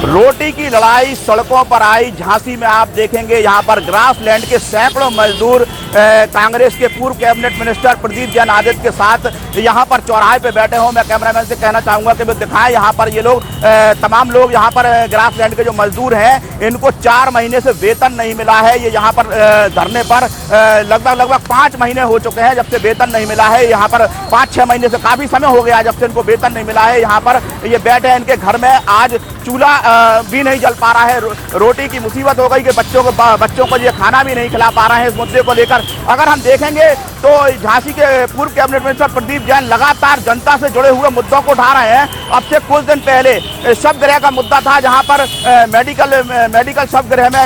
रोटी की लड़ाई सड़कों पर आई। झांसी में आप देखेंगे यहाँ पर ग्रासलैंड के सैकड़ों मजदूर कांग्रेस के पूर्व कैबिनेट मिनिस्टर प्रदीप जैन आदित्य के साथ यहाँ पर चौराहे पे बैठे हों। मैं कैमरामैन से कहना चाहूँगा कि वो दिखाएं यहाँ पर ये लोग तमाम लोग यहाँ पर ग्रासलैंड के जो मजदूर हैं इनको 4 महीने से वेतन नहीं मिला है। ये यहाँ पर धरने पर लगभग 5 महीने हो चुके हैं जब से वेतन नहीं मिला है। यहाँ पर 5-6 महीने से काफ़ी समय हो गया जब से इनको वेतन नहीं मिला है। यहाँ पर ये बैठे हैं, इनके घर में आज चूल्हा भी नहीं जल पा रहा है। रोटी की मुसीबत हो गई कि बच्चों को ये खाना भी नहीं खिला पा रहे हैं। इस मुद्दे को लेकर अगर हम देखेंगे तो झांसी के पूर्व कैबिनेट मिनिस्टर प्रदीप जैन लगातार जनता से जुड़े हुए मुद्दों को उठा रहे हैं। अब से कुछ दिन पहले शवगृह का मुद्दा था जहां पर मेडिकल शवगृह में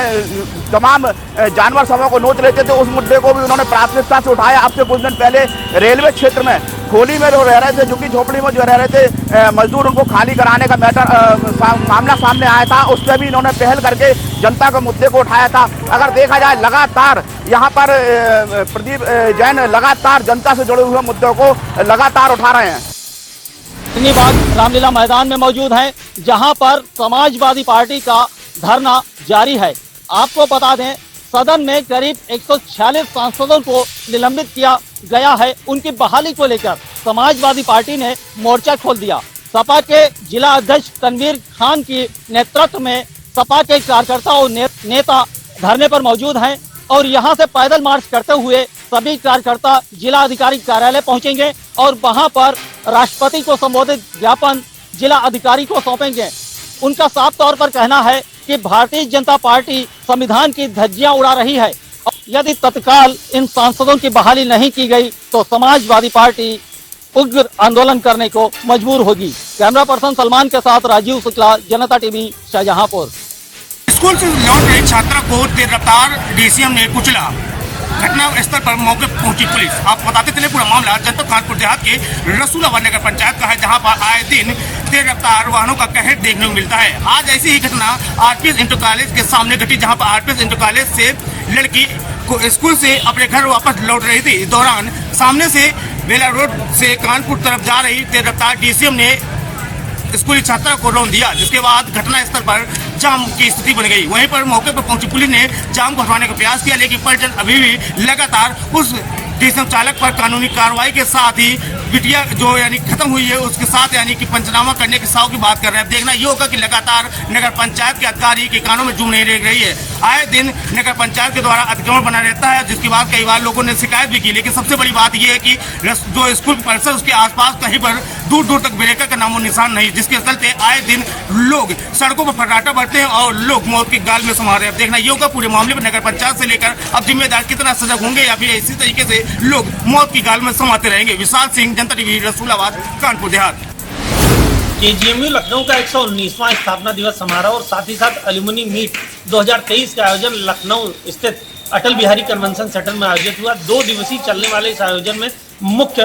तमाम जानवर सबों को नोच लेते थे। उस मुद्दे को भी उन्होंने प्राथमिकता से उठाया। अब से कुछ दिन पहले रेलवे क्षेत्र में खोली में जो रह रहे थे, झुग्गी झोपड़ी में जो रह रहे थे मजदूर, उनको खाली कराने का मामला सामने आया था। उस पर भी इन्होंने पहल करके जनता के मुद्दे को उठाया था। अगर देखा जाए लगातार यहाँ पर प्रदीप जैन लगातार जनता से जुड़े हुए मुद्दों को लगातार उठा रहे हैं। बाग रामलीला मैदान में मौजूद है जहां पर समाजवादी पार्टी का धरना जारी है। आपको बता दें सदन में करीब 146 सांसदों को निलंबित किया गया है। उनकी बहाली को लेकर समाजवादी पार्टी ने मोर्चा खोल दिया। सपा के जिला अध्यक्ष तनवीर खान की नेतृत्व में सपा के कार्यकर्ता और नेता धरने पर मौजूद हैं और यहां से पैदल मार्च करते हुए सभी कार्यकर्ता जिला अधिकारी कार्यालय पहुंचेंगे और वहां पर राष्ट्रपति को संबोधित ज्ञापन जिला अधिकारी को सौंपेंगे। उनका साफ तौर पर कहना है कि भारतीय जनता पार्टी संविधान की धज्जियां उड़ा रही है। यदि तत्काल इन सांसदों की बहाली नहीं की गई तो समाजवादी पार्टी उग्र आंदोलन करने को मजबूर होगी। कैमरा पर्सन सलमान के साथ राजीव शुक्ला, जनता टीवी, शाहजहांपुर। स्कूल से लौट रहे छात्रा को तेज रफ्तार डीसीएम ने कुचला। घटना स्थल पर मौके पहुंची पुलिस। आप बताते चले पूरा मामला जनपद कानपुर देहात के रसूलाबाद नगर पंचायत का है, जहां पर आए दिन तेज रफ्तार वाहनों का कहर देखने को मिलता है। आज ऐसी ही घटना आरपीएस इंटर कॉलेज के सामने घटी, जहां पर आरपीएस इंटर कॉलेज से लड़की को स्कूल से अपने घर वापस लौट रही थी। इस दौरान सामने से बेला रोड से कानपुर तरफ जा रही तेज रफ्तार डीसीएम ने स्कूली छात्रा को रौंद दिया, जिसके बाद घटना स्थल पर जाम की स्थिति बन गई। वहीं पर मौके पर पहुंची पुलिस ने जाम को हटाने का प्रयास किया, लेकिन परिजन अभी भी लगातार उस डीसीएम चालक पर कानूनी कार्रवाई के साथ ही बिटिया जो यानी खत्म हुई है उसके साथ यानी कि पंचनामा करने के साव की बात कर रहे हैं। देखना ये होगा कि लगातार नगर पंचायत के अधिकारी के कानों में जूं नहीं रह रही है। आए दिन नगर पंचायत के द्वारा अतिक्रमण बना रहता है, जिसके बाद कई बार लोगों ने शिकायत भी की। लेकिन सबसे बड़ी बात यह है कि जो स्कूल परिसर उसके आसपास कहीं पर दूर दूर तक ब्रेकर का नामो निशान नहीं, जिसके चलते आए दिन लोग सड़कों पर फर्राटा बढ़ते हैं और लोग मौत के गाल में समा रहे हैं। देखना ये होगा पूरे मामले में नगर पंचायत से लेकर अब जिम्मेदार कितना सजग होंगे या फिर इसी तरीके से लोग मौत की गाल में समाते रहेंगे। विशाल सिंह, जनता टीवी, रसूलाबाद, कानपुर देहात। केजीएमयू लखनऊ का 119वां स्थापना दिवस समारोह और साथ ही साथ एल्यूमिनी मीट 2023 का आयोजन लखनऊ स्थित अटल बिहारी कन्वेंशन सेंटर में आयोजित हुआ। 2 दिवसीय चलने वाले इस आयोजन में मुख्य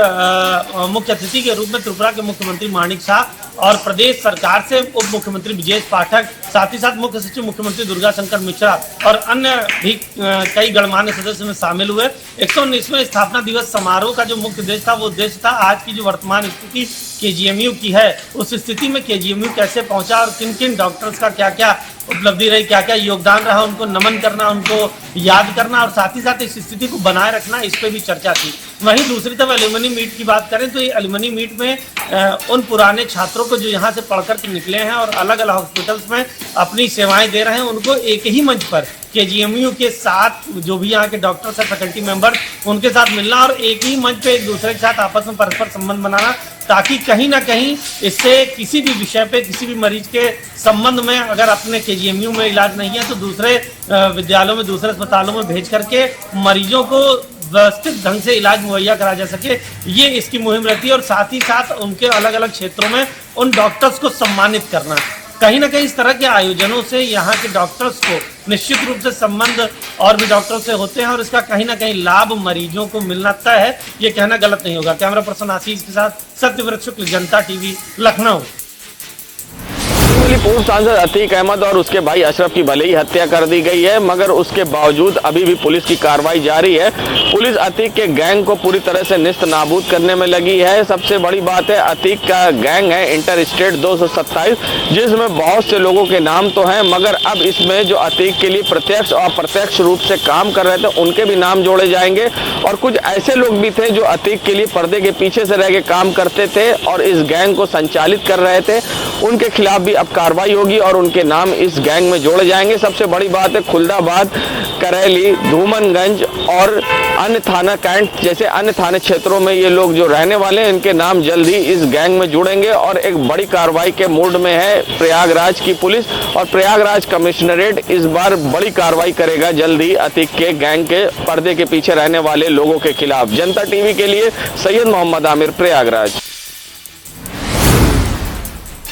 अतिथि के रूप में त्रिपुरा के मुख्यमंत्री माणिक शाह और प्रदेश सरकार से उप मुख्यमंत्री विजेश पाठक, साथ ही साथ मुख्य सचिव मुख्यमंत्री दुर्गा शंकर मिश्रा और अन्य भी कई गणमान्य सदस्य में शामिल हुए। 119वें स्थापना दिवस समारोह का जो मुख्य उद्देश्य था वो उद्देश्य था आज की जो वर्तमान स्थिति केजीएमयू की है, उस स्थिति में केजीएमयू कैसे पहुंचा और किन किन डॉक्टर्स का क्या क्या उपलब्धि रही, क्या क्या योगदान रहा, उनको नमन करना, उनको याद करना और साथ ही साथ इस स्थिति को बनाए रखना, इस पर भी चर्चा थी। वहीं दूसरी तरफ एल्यूमिनी मीट की बात करें तो ये एल्यूमिनी मीट में उन पुराने छात्रों को जो यहाँ से पढ़कर के निकले हैं और अलग अलग हॉस्पिटल्स में अपनी सेवाएं दे रहे हैं, उनको एक ही मंच पर केजीएमयू के साथ जो भी यहाँ के डॉक्टर्स हैं, फैकल्टी मेंबर, उनके साथ मिलना और एक ही मंच पे एक दूसरे के साथ आपस में परस्पर संबंध बनाना, ताकि कहीं ना कहीं इससे किसी भी विषय पे किसी भी मरीज के संबंध में अगर अपने केजीएमयू में इलाज नहीं है तो दूसरे विद्यालयों में, दूसरे अस्पतालों में भेज करके मरीजों को व्यवस्थित ढंग से इलाज मुहैया करा जा सके, ये इसकी मुहिम रहती है। और साथ ही साथ उनके अलग अलग क्षेत्रों में उन डॉक्टर्स को सम्मानित करना। कहीं ना कहीं इस तरह के आयोजनों से यहाँ के डॉक्टर्स को निश्चित रूप से संबंध और भी डॉक्टरों से होते हैं और इसका कहीं ना कहीं लाभ मरीजों को मिलना तय है, ये कहना गलत नहीं होगा। कैमरा पर्सन आशीष के साथ सत्यव्रत शुक्ल, जनता टीवी, लखनऊ। पूर्व सांसद अतीक अहमद और उसके भाई अशरफ की भले ही हत्या कर दी गई है, मगर उसके बावजूद अभी भी पुलिस की कार्रवाई जारी है। पुलिस अतीक के गैंग को पूरी तरह से निस्त नाबूद करने में लगी है। सबसे बड़ी बात है, अतीक का गैंग है इंटर स्टेट 227, जिसमें बहुत से लोगों के नाम तो हैं, मगर अब इसमें जो अतीक के लिए प्रत्यक्ष और अप्रत्यक्ष रूप से काम कर रहे थे उनके भी नाम जोड़े जाएंगे। और कुछ ऐसे लोग भी थे जो अतीक के लिए पर्दे के पीछे से रह के काम करते थे और इस गैंग को संचालित कर रहे थे, उनके खिलाफ भी अब कार्रवाई होगी और उनके नाम इस गैंग में जोड़े जाएंगे। सबसे बड़ी बात है, खुलदाबाद, करेली, धूमनगंज और अन्य थाना कैंट जैसे अन्य थाने क्षेत्रों में ये लोग जो रहने वाले हैं, इनके नाम जल्द ही इस गैंग में जुड़ेंगे और एक बड़ी कार्रवाई के मूड में है प्रयागराज की पुलिस। और प्रयागराज कमिश्नरेट इस बार बड़ी कार्रवाई करेगा जल्द ही अतीक के गैंग के पर्दे के पीछे रहने वाले लोगों के खिलाफ। जनता टीवी के लिए सैयद मोहम्मद आमिर, प्रयागराज।